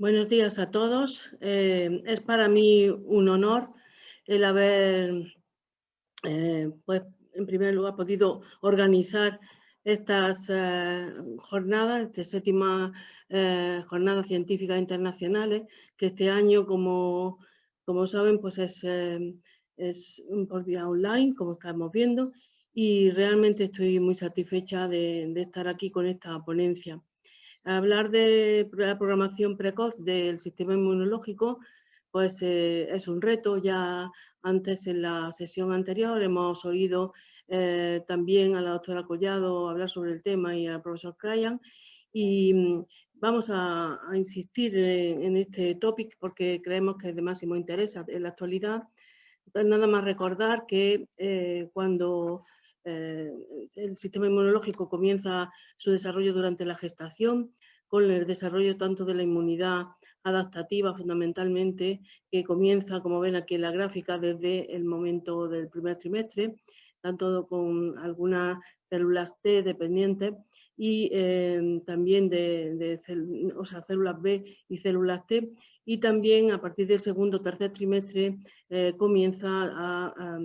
Buenos días a todos. Es para mí un honor el haber, pues, en primer lugar, podido organizar estas jornadas, de séptima jornadas científicas internacionales, que este año, como saben, pues es por vía online, como estamos viendo, y realmente estoy muy satisfecha de estar aquí con esta ponencia. Hablar de la programación precoz del sistema inmunológico, pues es un reto. Ya antes, en la sesión anterior, hemos oído también a la doctora Collado hablar sobre el tema y al profesor Krayan, y vamos a insistir en este topic porque creemos que es de máximo interés en la actualidad. Entonces, nada más recordar que cuando el sistema inmunológico comienza su desarrollo durante la gestación, con el desarrollo tanto de la inmunidad adaptativa fundamentalmente, que comienza, como ven aquí en la gráfica, desde el momento del primer trimestre, tanto con algunas células T dependientes y también o sea, células B y células T, y también a partir del segundo o tercer trimestre comienza a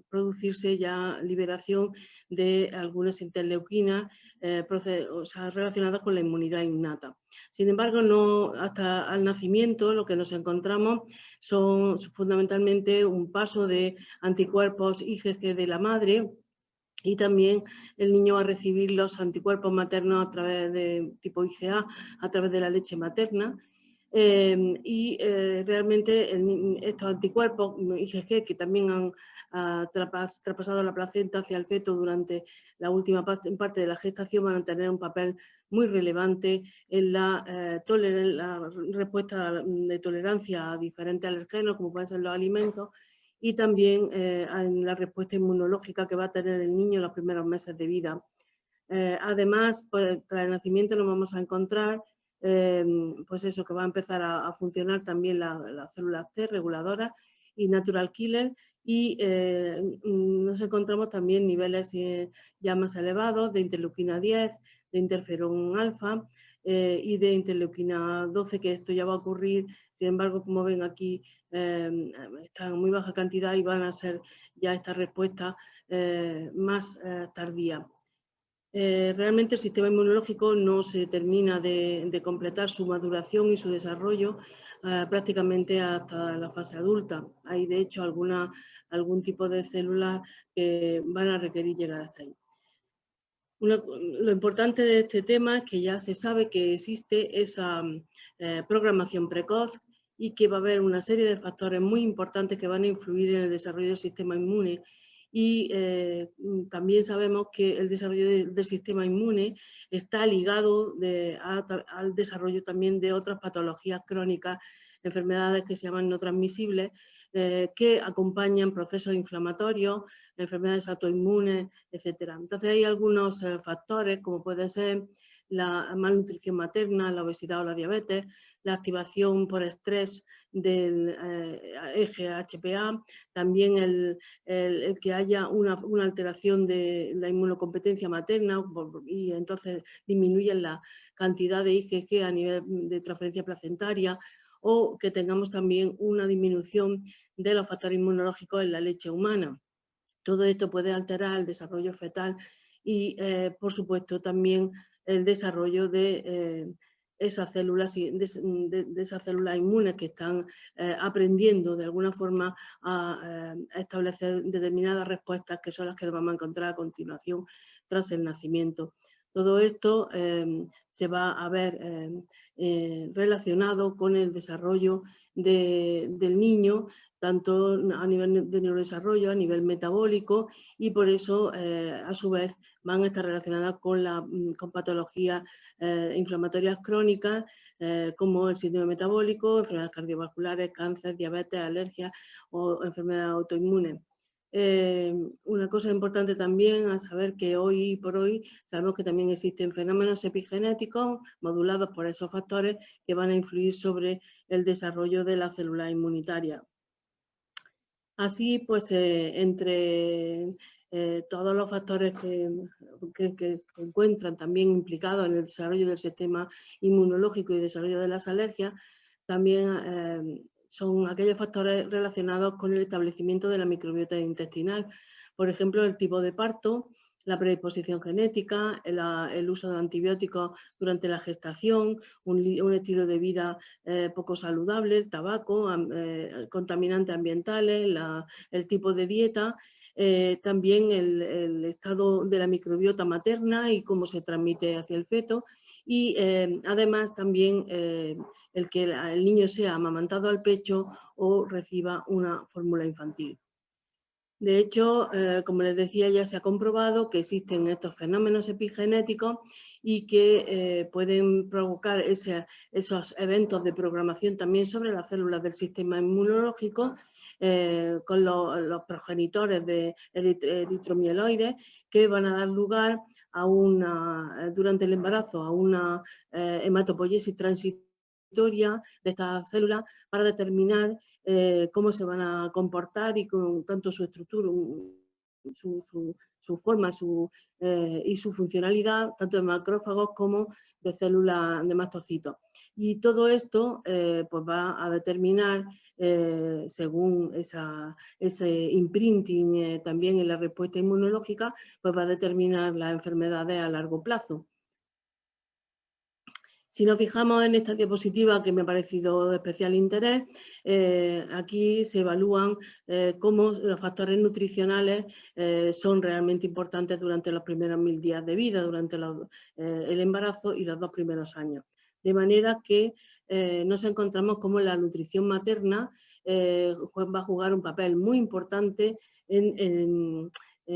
producirse ya liberación de algunas interleuquinas relacionadas con la inmunidad innata. Sin embargo, no hasta el nacimiento lo que nos encontramos son fundamentalmente un paso de anticuerpos IgG de la madre, y también el niño va a recibir los anticuerpos maternos a través de tipo IgA, a través de la leche materna. Realmente estos anticuerpos IgG, que también han traspasado la placenta hacia el feto durante la última parte de la gestación, van a tener un papel muy relevante en la respuesta de tolerancia a diferentes alergenos, como pueden ser los alimentos, y también en la respuesta inmunológica que va a tener el niño en los primeros meses de vida. Además, pues, tras el nacimiento nos vamos a encontrar pues eso, que va a empezar a funcionar también las células T reguladoras y natural killer, y nos encontramos también niveles ya más elevados de interleuquina 10, de interferón alfa y de interleuquina 12, que esto ya va a ocurrir. Sin embargo, como ven aquí, están en muy baja cantidad y van a ser ya esta respuesta más tardía. Realmente el sistema inmunológico no se termina de completar su maduración y su desarrollo prácticamente hasta la fase adulta. Hay, de hecho, algún tipo de células que van a requerir llegar hasta ahí. Lo importante de este tema es que ya se sabe que existe esa programación precoz y que va a haber una serie de factores muy importantes que van a influir en el desarrollo del sistema inmune. Y también sabemos que el desarrollo del sistema inmune está ligado al desarrollo también de otras patologías crónicas, enfermedades que se llaman no transmisibles, que acompañan procesos inflamatorios, enfermedades autoinmunes, etc. Entonces hay algunos factores, como puede ser la malnutrición materna, la obesidad o la diabetes, la activación por estrés del eje HPA, también el que haya una alteración de la inmunocompetencia materna y entonces disminuyen la cantidad de IgG a nivel de transferencia placentaria, o que tengamos también una disminución de los factores inmunológicos en la leche humana. Todo esto puede alterar el desarrollo fetal y, por supuesto, también el desarrollo de esas células, de esas células inmunes que están aprendiendo de alguna forma a establecer determinadas respuestas, que son las que vamos a encontrar a continuación tras el nacimiento. Todo esto se va a ver relacionado con el desarrollo del niño, tanto a nivel de neurodesarrollo, a nivel metabólico, y por eso, a su vez, van a estar relacionadas con patologías inflamatorias crónicas, como el síndrome metabólico, enfermedades cardiovasculares, cáncer, diabetes, alergias o enfermedades autoinmunes. Una cosa importante también a saber, que hoy por hoy sabemos que también existen fenómenos epigenéticos modulados por esos factores que van a influir sobre el desarrollo de la célula inmunitaria. Así pues, entre todos los factores que se encuentran también implicados en el desarrollo del sistema inmunológico y desarrollo de las alergias, también son aquellos factores relacionados con el establecimiento de la microbiota intestinal. Por ejemplo, el tipo de parto, la predisposición genética, el uso de antibióticos durante la gestación, un estilo de vida poco saludable, el tabaco, contaminantes ambientales, el tipo de dieta, también el estado de la microbiota materna y cómo se transmite hacia el feto. Y además también el que el niño sea amamantado al pecho o reciba una fórmula infantil. De hecho, como les decía, ya se ha comprobado que existen estos fenómenos epigenéticos y que pueden provocar esos eventos de programación también sobre las células del sistema inmunológico con los progenitores de eritromieloides que van a dar lugar a durante el embarazo a una hematopoiesis transitoria de estas células para determinar cómo se van a comportar y con tanto su estructura, su forma y su funcionalidad, tanto de macrófagos como de células de mastocitos. Y todo esto pues va a determinar, según ese imprinting también en la respuesta inmunológica, pues va a determinar las enfermedades a largo plazo. Si nos fijamos en esta diapositiva, que me ha parecido de especial interés, aquí se evalúan cómo los factores nutricionales son realmente importantes durante los primeros 1000 días de vida, durante el embarazo y los 2 primeros años. De manera que nos encontramos como la nutrición materna va a jugar un papel muy importante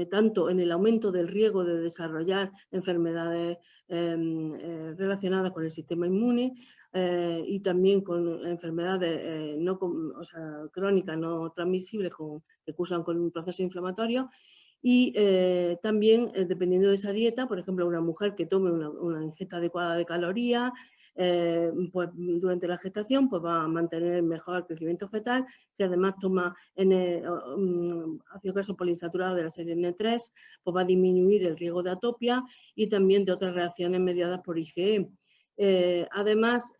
tanto en el aumento del riesgo de desarrollar enfermedades relacionadas con el sistema inmune y también con enfermedades crónicas no transmisibles que cursan con un proceso inflamatorio. Y también, dependiendo de esa dieta, por ejemplo, una mujer que tome una ingesta adecuada de calorías, pues durante la gestación pues va a mantener mejor el crecimiento fetal. Si además toma ácido graso poliinsaturado de la serie N3, pues va a disminuir el riesgo de atopia y también de otras reacciones mediadas por IgE. Además,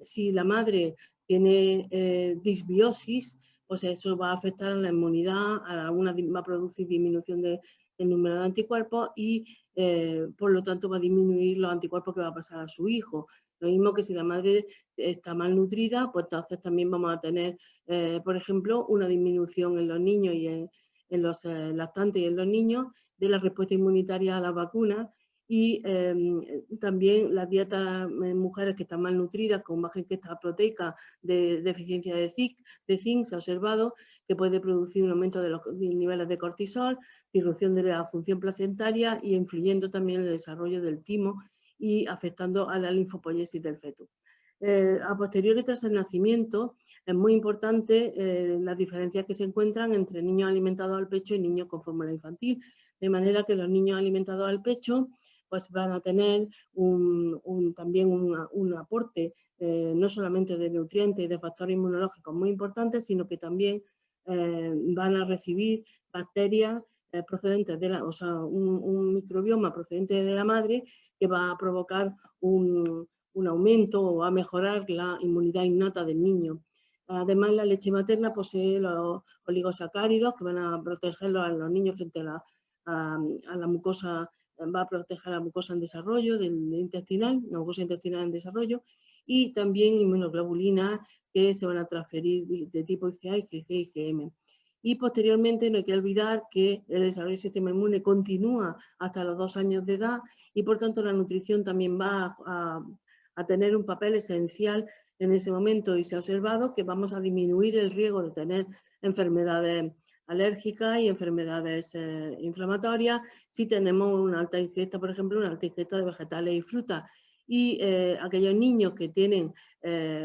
si la madre tiene disbiosis, pues eso va a afectar a la inmunidad, va a producir disminución del número de anticuerpos y por lo tanto va a disminuir los anticuerpos que va a pasar a su hijo. Lo mismo que si la madre está malnutrida, pues entonces también vamos a tener, por ejemplo, una disminución en los niños y en los lactantes y en los niños de la respuesta inmunitaria a las vacunas. Y también las dietas en mujeres que están malnutridas con baja ingesta proteica de deficiencia de zinc, se ha observado que puede producir un aumento de los niveles de cortisol, disrupción de la función placentaria y influyendo también en el desarrollo del timo y afectando a la linfopoiesis del feto. A posteriori, tras el nacimiento, es muy importante las diferencias que se encuentran entre niños alimentados al pecho y niños con fórmula infantil, de manera que los niños alimentados al pecho pues van a tener también un aporte no solamente de nutrientes y de factores inmunológicos muy importantes, sino que también van a recibir bacterias procedentes un microbioma procedente de la madre que va a provocar un aumento o va a mejorar la inmunidad innata del niño. Además, la leche materna posee los oligosacáridos que van a proteger a los niños frente a la mucosa, va a proteger a la mucosa en desarrollo la mucosa intestinal en desarrollo, y también inmunoglobulinas que se van a transferir de tipo IgA, IgG y IgM. Y posteriormente no hay que olvidar que el desarrollo del sistema inmune continúa hasta los 2 años de edad y por tanto la nutrición también va a tener un papel esencial en ese momento, y se ha observado que vamos a disminuir el riesgo de tener enfermedades alérgicas y enfermedades inflamatorias si tenemos una alta ingesta, por ejemplo, una alta ingesta de vegetales y frutas. Y aquellos niños que tienen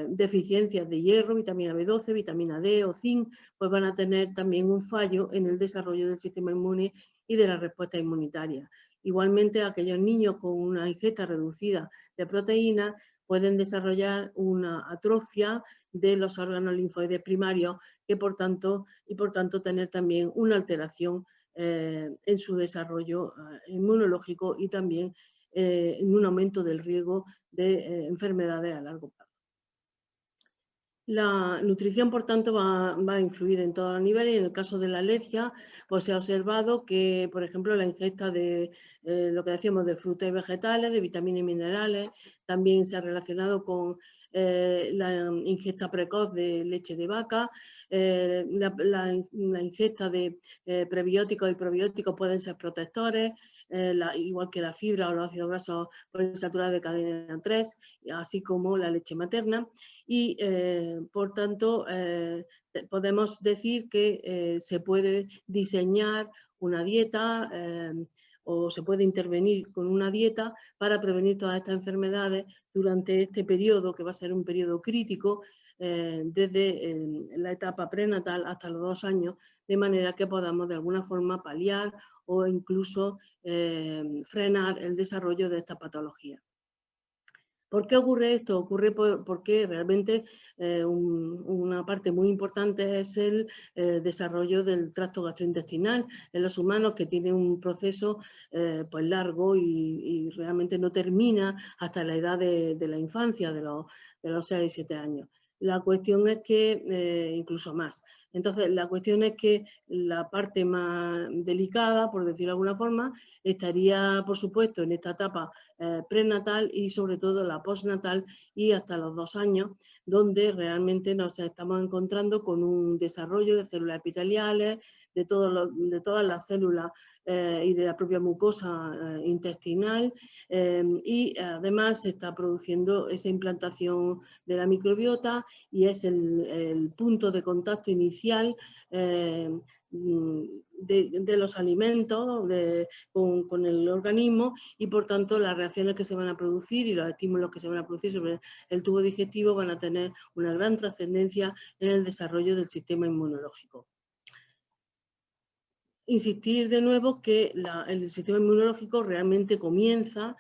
deficiencias de hierro, vitamina B12, vitamina D o zinc, pues van a tener también un fallo en el desarrollo del sistema inmune y de la respuesta inmunitaria. Igualmente, aquellos niños con una ingesta reducida de proteínas pueden desarrollar una atrofia de los órganos linfoides primarios y por tanto tener también una alteración en su desarrollo inmunológico y también en un aumento del riesgo de enfermedades a largo plazo. La nutrición, por tanto, va a influir en todos los niveles y en el caso de la alergia, pues se ha observado que, por ejemplo, la ingesta de lo que decíamos de frutas y vegetales, de vitaminas y minerales, también se ha relacionado con la ingesta precoz de leche de vaca, la ingesta de prebióticos y probióticos pueden ser protectores, igual que la fibra o los ácidos grasos poliinsaturados de cadena 3, así como la leche materna. Y por tanto podemos decir que se puede diseñar una dieta o se puede intervenir con una dieta para prevenir todas estas enfermedades durante este periodo, que va a ser un periodo crítico desde la etapa prenatal hasta los 2 años, de manera que podamos de alguna forma paliar o incluso frenar el desarrollo de esta patología. ¿Por qué ocurre esto? Ocurre porque realmente una parte muy importante es el desarrollo del tracto gastrointestinal en los humanos, que tiene un proceso pues largo y realmente no termina hasta la edad de la infancia, de los 6 y 7 años. La cuestión es que, incluso más. Entonces, la cuestión es que la parte más delicada, por decirlo de alguna forma, estaría, por supuesto, en esta etapa prenatal y sobre todo la postnatal y hasta los 2 años, donde realmente nos estamos encontrando con un desarrollo de células epiteliales, de todas las células y de la propia mucosa intestinal, y además se está produciendo esa implantación de la microbiota y es el punto de contacto inicial de los alimentos con el organismo, y por tanto las reacciones que se van a producir y los estímulos que se van a producir sobre el tubo digestivo van a tener una gran trascendencia en el desarrollo del sistema inmunológico. Insistir de nuevo que el sistema inmunológico realmente comienza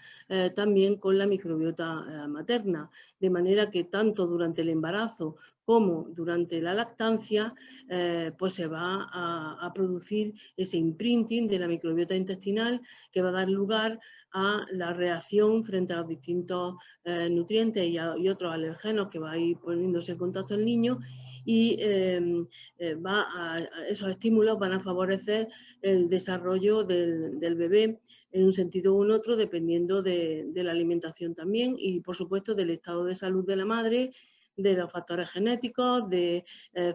también con la microbiota materna, de manera que tanto durante el embarazo como durante la lactancia pues se va a producir ese imprinting de la microbiota intestinal, que va a dar lugar a la reacción frente a los distintos nutrientes y otros alergenos que va a ir poniéndose en contacto el niño, y esos estímulos van a favorecer el desarrollo del bebé en un sentido u otro, dependiendo de la alimentación también y, por supuesto, del estado de salud de la madre, de los factores genéticos, de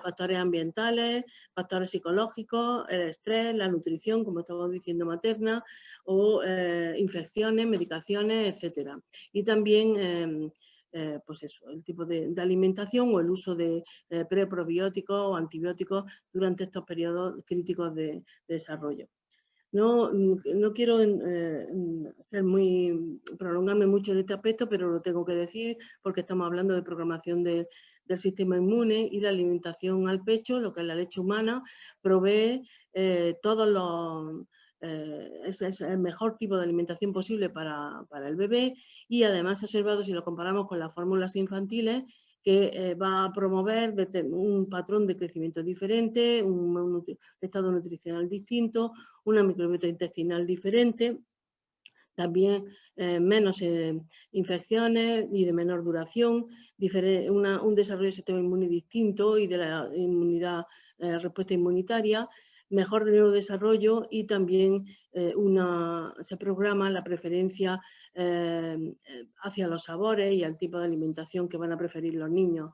factores ambientales, factores psicológicos, el estrés, la nutrición, como estamos diciendo, materna, o infecciones, medicaciones, etcétera. Y también pues eso, el tipo de alimentación o el uso de preprobióticos o antibióticos durante estos periodos críticos de desarrollo. No quiero prolongarme mucho en este aspecto, pero lo tengo que decir porque estamos hablando de programación del sistema inmune, y la alimentación al pecho, lo que es la leche humana, provee todos los... es el mejor tipo de alimentación posible para el bebé, y además se ha observado, si lo comparamos con las fórmulas infantiles, que va a promover un patrón de crecimiento diferente, un estado nutricional distinto, una microbiota intestinal diferente, también menos infecciones y de menor duración, un desarrollo del sistema inmune distinto y de la inmunidad, respuesta inmunitaria, mejor neurodesarrollo, y también se programa la preferencia hacia los sabores y al tipo de alimentación que van a preferir los niños.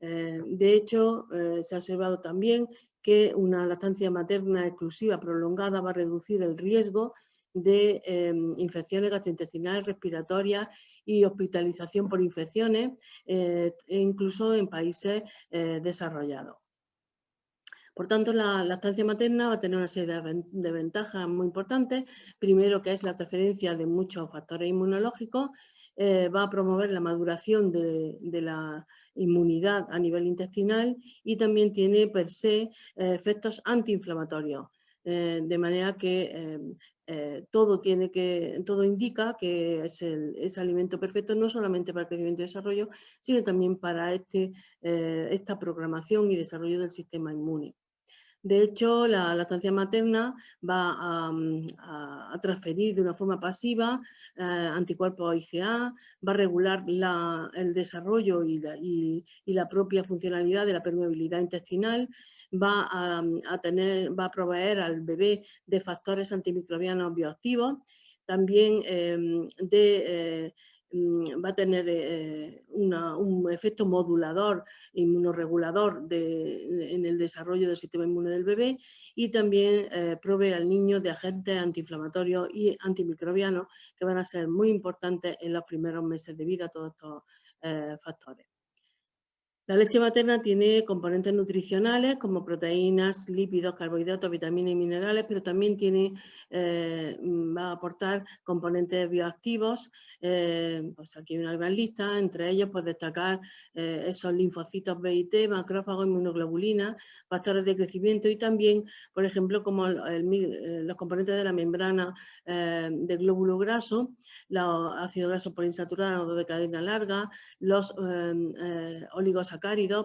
De hecho, se ha observado también que una lactancia materna exclusiva prolongada va a reducir el riesgo de infecciones gastrointestinales, respiratorias y hospitalización por infecciones, e incluso en países desarrollados. Por tanto, la lactancia materna va a tener una serie de ventajas muy importantes. Primero, que es la transferencia de muchos factores inmunológicos, va a promover la maduración de la inmunidad a nivel intestinal, y también tiene per se efectos antiinflamatorios, de manera que todo indica que es el alimento perfecto no solamente para el crecimiento y desarrollo, sino también para esta programación y desarrollo del sistema inmune. De hecho, la lactancia materna va a transferir de una forma pasiva anticuerpos IgA, va a regular el desarrollo y la propia funcionalidad de la permeabilidad intestinal, va a proveer al bebé de factores antimicrobianos bioactivos, también va a tener un efecto modulador, inmunorregulador en el desarrollo del sistema inmune del bebé, y también provee al niño de agentes antiinflamatorios y antimicrobianos que van a ser muy importantes en los primeros meses de vida, todos estos factores. La leche materna tiene componentes nutricionales como proteínas, lípidos, carbohidratos, vitaminas y minerales, pero también va a aportar componentes bioactivos. Pues aquí hay una gran lista, entre ellos pues destacar esos linfocitos B y T, macrófagos, inmunoglobulinas, factores de crecimiento y también, por ejemplo, como los componentes de la membrana del glóbulo graso, los ácidos grasos poliinsaturados de cadena larga, los oligosacáridos,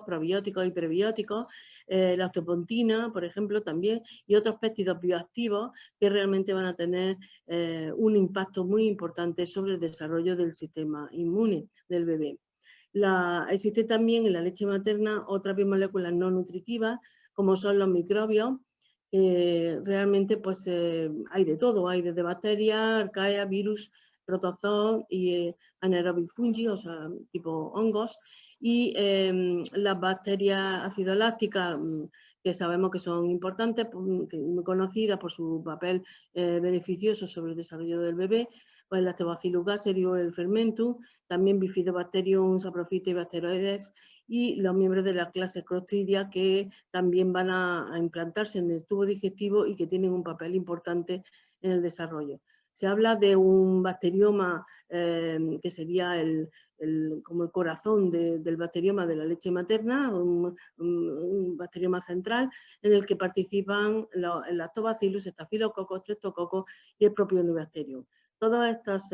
probióticos y prebióticos, la osteopontina, por ejemplo, también, y otros péptidos bioactivos que realmente van a tener un impacto muy importante sobre el desarrollo del sistema inmune del bebé. Existe también en la leche materna otras biomoléculas no nutritivas, como son los microbios, que realmente pues, hay de todo, hay desde bacterias, arcaea, virus, protozoos y anaerobic fungi, o sea, tipo hongos, y las bacterias acidolácticas, que sabemos que son importantes, muy conocidas por su papel beneficioso sobre el desarrollo del bebé, pues el Lactobacillus gastrius, el fermentum, también Bifidobacterium, Saprofita y Bacteroides, y los miembros de la clase Clostridia que también van a implantarse en el tubo digestivo y que tienen un papel importante en el desarrollo. Se habla de un bacterioma que sería como el corazón del bacterioma de la leche materna, un bacterioma central en el que participan el Lactobacillus, Staphylococcus, Streptococcus y el propio Enterobacterium. Todas estas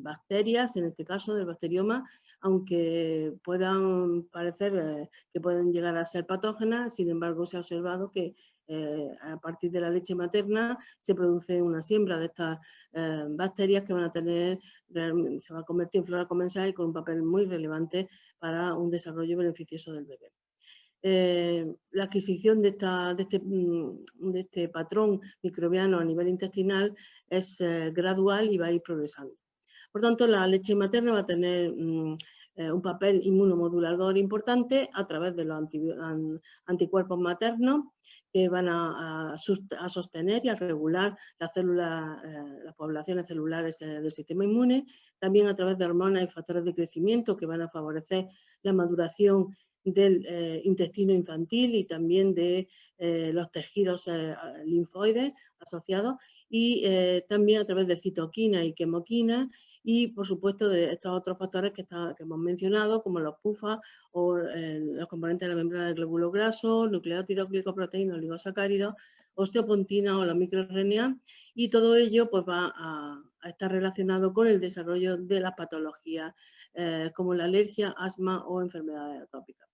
bacterias, en este caso del bacterioma, aunque puedan parecer que pueden llegar a ser patógenas, sin embargo se ha observado que a partir de la leche materna se produce una siembra de estas bacterias que van a tener, se va a convertir en flora comensal y con un papel muy relevante para un desarrollo beneficioso del bebé. La adquisición de este patrón microbiano a nivel intestinal es gradual y va a ir progresando. Por tanto, la leche materna va a tener un papel inmunomodulador importante a través de los anticuerpos maternos que van a sostener y a regular las poblaciones celulares del sistema inmune, también a través de hormonas y factores de crecimiento que van a favorecer la maduración del intestino infantil y también de los tejidos linfoides asociados, y también a través de citoquina y quemoquina, y por supuesto de estos otros factores que hemos mencionado, como los PUFA o los componentes de la membrana del glóbulo graso, nucleótidos, glicoproteínas, oligosacáridos, osteopontina o la microRNA, y todo ello pues, va a estar relacionado con el desarrollo de las patologías como la alergia, asma o enfermedades atópicas.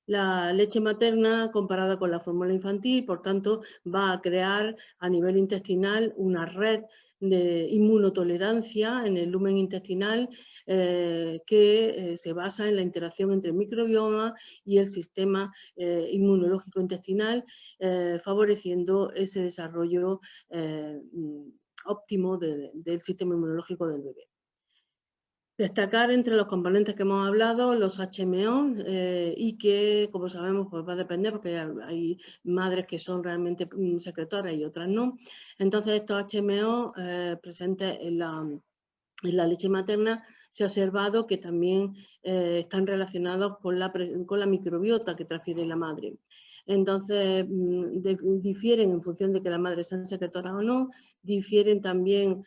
La leche materna comparada con la fórmula infantil, por tanto, va a crear a nivel intestinal una red de inmunotolerancia en el lumen intestinal que se basa en la interacción entre el microbioma y el sistema inmunológico intestinal, favoreciendo ese desarrollo óptimo del sistema inmunológico del bebé. Destacar entre los componentes que hemos hablado los HMO y que, como sabemos, pues va a depender porque hay madres que son realmente secretoras y otras no. Entonces, estos HMO presentes en la leche materna se ha observado que también están relacionados con la microbiota que transfiere la madre. Entonces, difieren en función de que las madres sean secretoras o no, difieren también,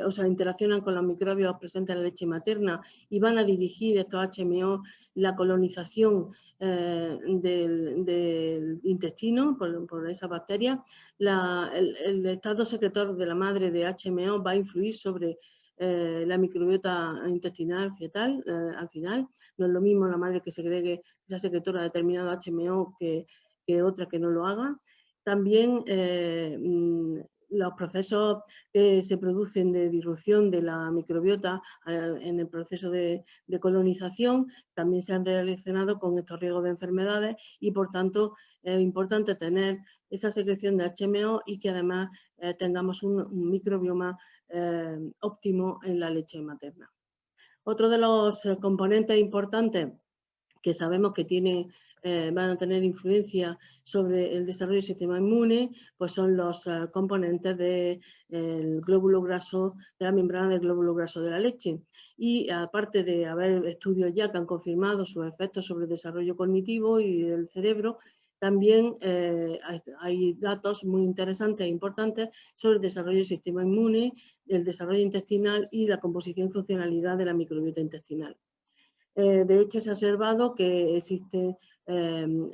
o sea, interaccionan con los microbios presentes en la leche materna y van a dirigir estos HMO la colonización del intestino por esas bacterias. El estado secretor de la madre de HMO va a influir sobre la microbiota intestinal fetal al final. No es lo mismo la madre que segregue esa secretora de determinado HMO que que otra que no lo haga. También los procesos que se producen de disrupción de la microbiota en el proceso de colonización también se han relacionado con estos riesgos de enfermedades y por tanto es importante tener esa secreción de HMO y que además tengamos un microbioma óptimo en la leche materna. Otro de los componentes importantes que sabemos que van a tener influencia sobre el desarrollo del sistema inmune, pues son los componentes del glóbulo graso, de la membrana del glóbulo graso de la leche. Y aparte de haber estudios ya que han confirmado sus efectos sobre el desarrollo cognitivo y el cerebro, también hay datos muy interesantes e importantes sobre el desarrollo del sistema inmune, el desarrollo intestinal y la composición y funcionalidad de la microbiota intestinal. De hecho, se ha observado que existe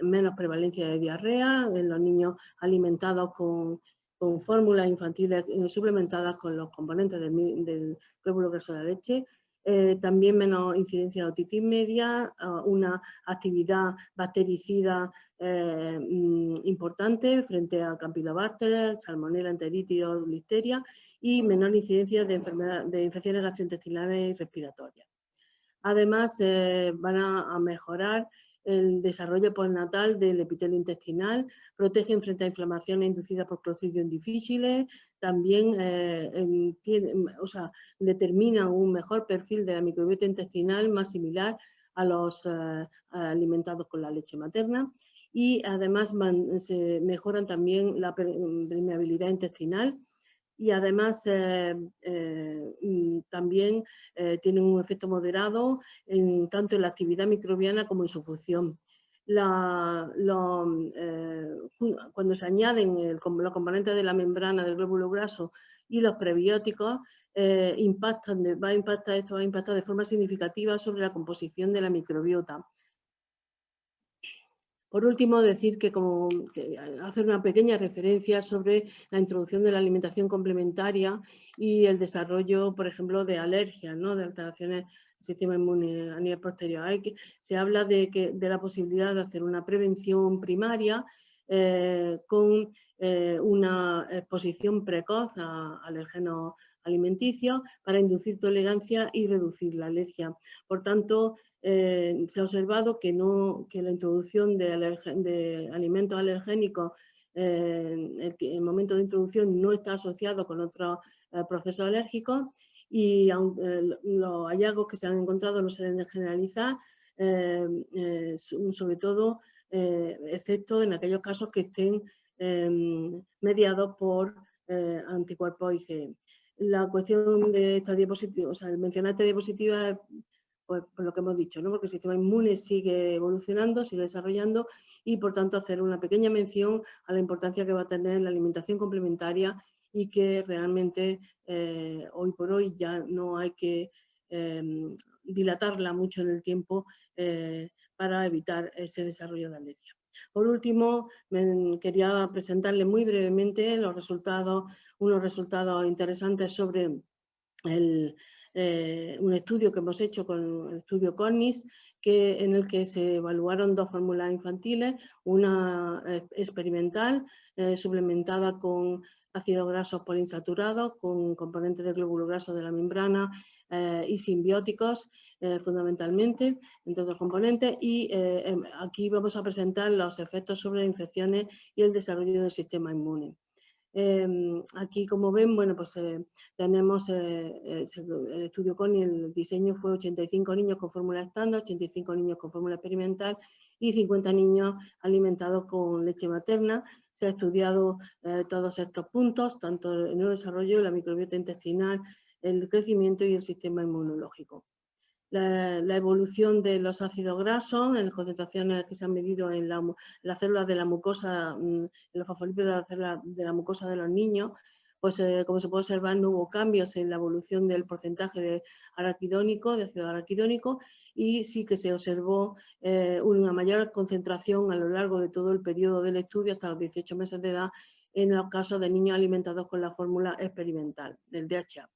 menos prevalencia de diarrea en los niños alimentados con fórmulas infantiles suplementadas con los componentes del glóbulo graso de la leche. También menos incidencia de otitis media, una actividad bactericida importante frente a Campylobacter, Salmonella, enteritis o Listeria y menor incidencia de infecciones gastrointestinales y respiratorias. Además, van a mejorar el desarrollo postnatal del epitelio intestinal, protegen frente a inflamaciones inducidas por Clostridium difficile, también determinan un mejor perfil de la microbiota intestinal más similar a los alimentados con la leche materna y además se mejoran también la permeabilidad intestinal. Y además también tienen un efecto moderado tanto en la actividad microbiana como en su función. Cuando se añaden los componentes de la membrana del glóbulo graso y los prebióticos, va a impactar de forma significativa sobre la composición de la microbiota. Por último, decir que hacer una pequeña referencia sobre la introducción de la alimentación complementaria y el desarrollo, por ejemplo, de alergias, ¿no? De alteraciones del sistema inmune a nivel posterior. Se habla de la posibilidad de hacer una prevención primaria con una exposición precoz a alergenos alimenticios para inducir tolerancia y reducir la alergia. Por tanto, se ha observado que la introducción de alimentos alergénicos en el momento de introducción no está asociado con otros procesos alérgicos y los hallazgos que se han encontrado no se deben generalizar, sobre todo excepto en aquellos casos que estén mediados por anticuerpos IgE. La cuestión de esta diapositiva, el mencionar esta diapositiva es pues, por lo que hemos dicho, ¿no? Porque el sistema inmune sigue evolucionando, sigue desarrollando y por tanto hacer una pequeña mención a la importancia que va a tener la alimentación complementaria y que realmente hoy por hoy ya no hay que dilatarla mucho en el tiempo para evitar ese desarrollo de alergia. Por último, quería presentarles muy brevemente unos resultados interesantes sobre un estudio que hemos hecho con el estudio CORNIS, en el que se evaluaron dos fórmulas infantiles, una experimental suplementada con ácidos grasos poliinsaturados, con componentes del glóbulo graso de la membrana y simbióticos fundamentalmente, entre otros componentes, y aquí vamos a presentar los efectos sobre infecciones y el desarrollo del sistema inmune. Aquí, como ven, bueno, pues tenemos el estudio CONI, el diseño fue 85 niños con fórmula estándar, 85 niños con fórmula experimental y 50 niños alimentados con leche materna. Se ha estudiado todos estos puntos, tanto el neurodesarrollo, la microbiota intestinal, el crecimiento y el sistema inmunológico. La evolución de los ácidos grasos, en las concentraciones que se han medido en las células de la mucosa, en los fosfolípidos de la mucosa de los niños, pues como se puede observar no hubo cambios en la evolución del porcentaje de ácido araquidónico y sí que se observó una mayor concentración a lo largo de todo el periodo del estudio hasta los 18 meses de edad en los casos de niños alimentados con la fórmula experimental del DHA.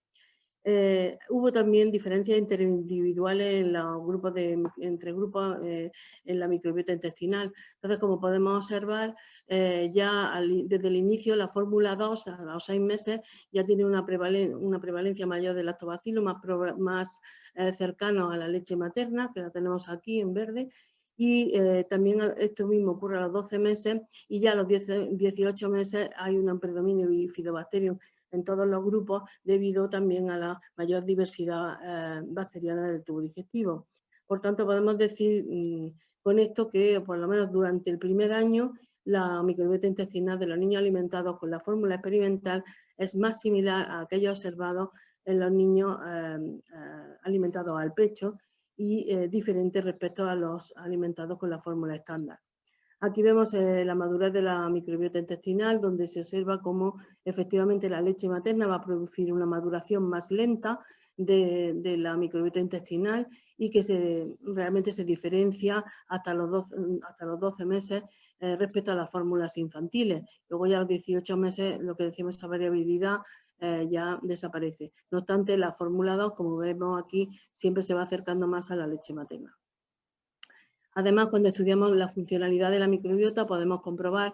Hubo también diferencias interindividuales en los grupos entre grupos en la microbiota intestinal. Entonces, como podemos observar, desde el inicio la fórmula 2, a los 6 meses, ya tiene una prevalencia mayor del lactobacilo, más cercano a la leche materna, que la tenemos aquí en verde, y también esto mismo ocurre a los 12 meses, y ya a los 18 meses hay un predominio de bifidobacterium en todos los grupos, debido también a la mayor diversidad bacteriana del tubo digestivo. Por tanto, podemos decir con esto que, por lo menos durante el primer año, la microbiota intestinal de los niños alimentados con la fórmula experimental es más similar a aquello observado en los niños alimentados al pecho y diferente respecto a los alimentados con la fórmula estándar. Aquí vemos la madurez de la microbiota intestinal, donde se observa cómo efectivamente la leche materna va a producir una maduración más lenta de la microbiota intestinal y que realmente se diferencia hasta los 12 meses respecto a las fórmulas infantiles. Luego ya a los 18 meses, lo que decimos, esta variabilidad ya desaparece. No obstante, la fórmula 2, como vemos aquí, siempre se va acercando más a la leche materna. Además, cuando estudiamos la funcionalidad de la microbiota, podemos comprobar,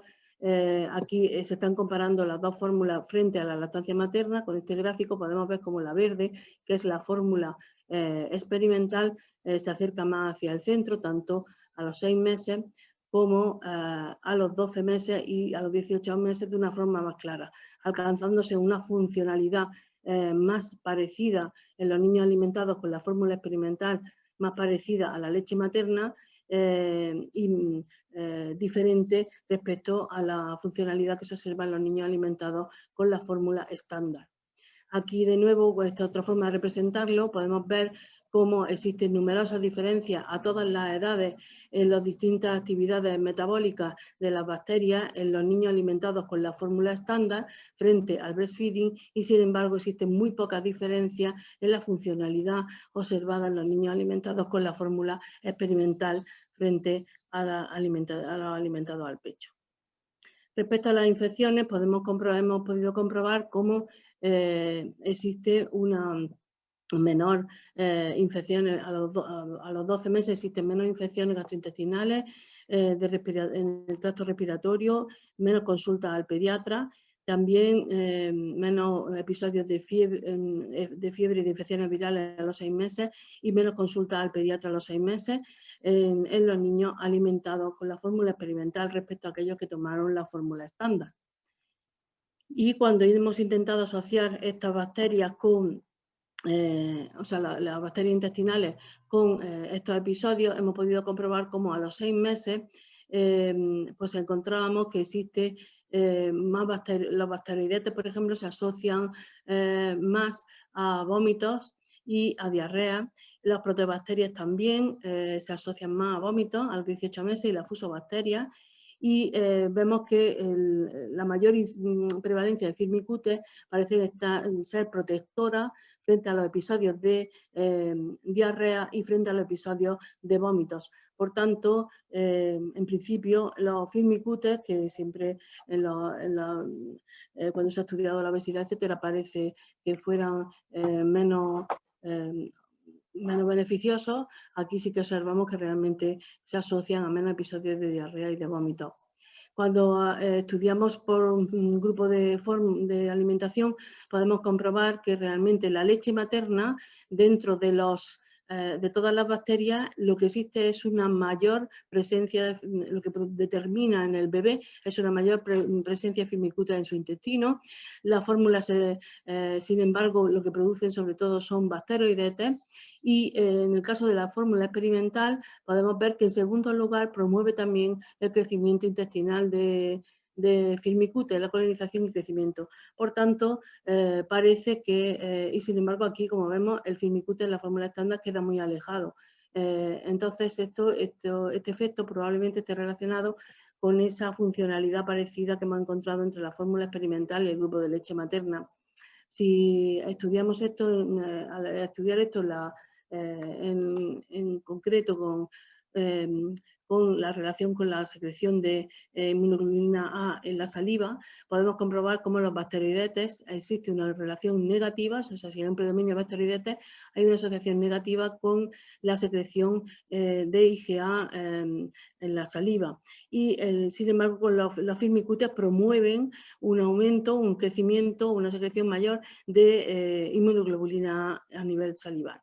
aquí se están comparando las dos fórmulas frente a la lactancia materna. Con este gráfico podemos ver cómo la verde, que es la fórmula experimental, se acerca más hacia el centro, tanto a los 6 meses como a los 12 meses y a los 18 meses de una forma más clara, alcanzándose una funcionalidad más parecida en los niños alimentados con la fórmula experimental, más parecida a la leche materna, y diferente respecto a la funcionalidad que se observa en los niños alimentados con la fórmula estándar. Aquí de nuevo, esta es otra forma de representarlo, podemos ver cómo existen numerosas diferencias a todas las edades en las distintas actividades metabólicas de las bacterias en los niños alimentados con la fórmula estándar frente al breastfeeding, y sin embargo existen muy pocas diferencias en la funcionalidad observada en los niños alimentados con la fórmula experimental frente a los alimentados al pecho. Respecto a las infecciones, hemos podido comprobar cómo existe una menor infecciones, a los 12 meses existen menos infecciones gastrointestinales en el tracto respiratorio, menos consultas al pediatra, también menos episodios de fiebre y de infecciones virales a los 6 meses y menos consultas al pediatra a los 6 meses en los niños alimentados con la fórmula experimental respecto a aquellos que tomaron la fórmula estándar. Y cuando hemos intentado asociar estas bacterias con las bacterias intestinales con estos episodios, hemos podido comprobar cómo a los 6 meses pues encontrábamos que existe más los bacterioidetes, por ejemplo, se asocian más a vómitos y a diarrea. Las proteobacterias también se asocian más a vómitos a los 18 meses y las fusobacterias. Y vemos que la mayor prevalencia de Firmicutes parece ser protectora frente a los episodios de diarrea y frente a los episodios de vómitos. Por tanto, en principio, los Firmicutes, que siempre cuando se ha estudiado la obesidad, etcétera, parece que fueran menos beneficiosos, aquí sí que observamos que realmente se asocian a menos episodios de diarrea y de vómitos. Cuando estudiamos por un grupo de alimentación, podemos comprobar que realmente la leche materna, dentro de todas las bacterias, lo que existe es una mayor presencia, lo que determina en el bebé es una mayor presencia de Firmicutes en su intestino. Las fórmulas, sin embargo, lo que producen sobre todo son bacteroidetes. Y en el caso de la fórmula experimental podemos ver que en segundo lugar promueve también el crecimiento intestinal de Firmicutes, la colonización y crecimiento. Por tanto, parece que, y sin embargo aquí como vemos, el Firmicutes en la fórmula estándar queda muy alejado. Entonces este efecto probablemente esté relacionado con esa funcionalidad parecida que hemos encontrado entre la fórmula experimental y el grupo de leche materna. Si estudiamos esto, al estudiar esto en concreto con la relación con la secreción de inmunoglobulina A en la saliva, podemos comprobar cómo los bacteroidetes existe una relación negativa, o sea, si hay un predominio de bacteroidetes, hay una asociación negativa con la secreción de IgA en la saliva. Y, sin embargo, con los firmicutes promueven un aumento, un crecimiento, una secreción mayor de inmunoglobulina A nivel salivar.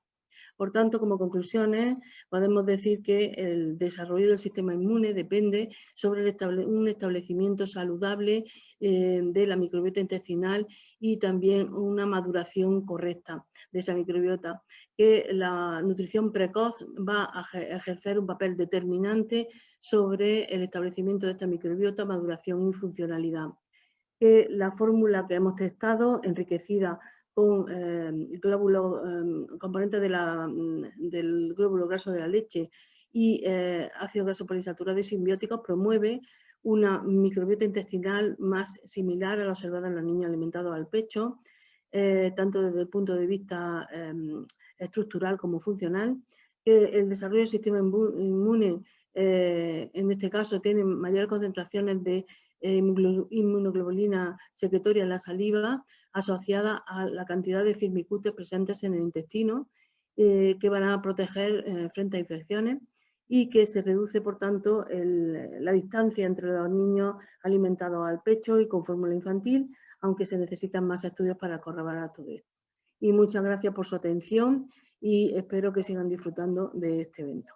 Por tanto, como conclusiones, podemos decir que el desarrollo del sistema inmune depende sobre un establecimiento saludable de la microbiota intestinal y también una maduración correcta de esa microbiota, que la nutrición precoz va a ejercer un papel determinante sobre el establecimiento de esta microbiota, maduración y funcionalidad. Que la fórmula que hemos testado, enriquecida con componentes del glóbulo graso de la leche y ácido graso poliinsaturado y simbióticos, promueve una microbiota intestinal más similar a la observada en los niños alimentados al pecho, tanto desde el punto de vista estructural como funcional. El desarrollo del sistema inmune, en este caso, tiene mayores concentraciones de inmunoglobulina secretoria en la saliva, asociada a la cantidad de firmicutes presentes en el intestino, que van a proteger frente a infecciones, y que se reduce, por tanto, la distancia entre los niños alimentados al pecho y con fórmula infantil, aunque se necesitan más estudios para corroborar todo esto. Y muchas gracias por su atención y espero que sigan disfrutando de este evento.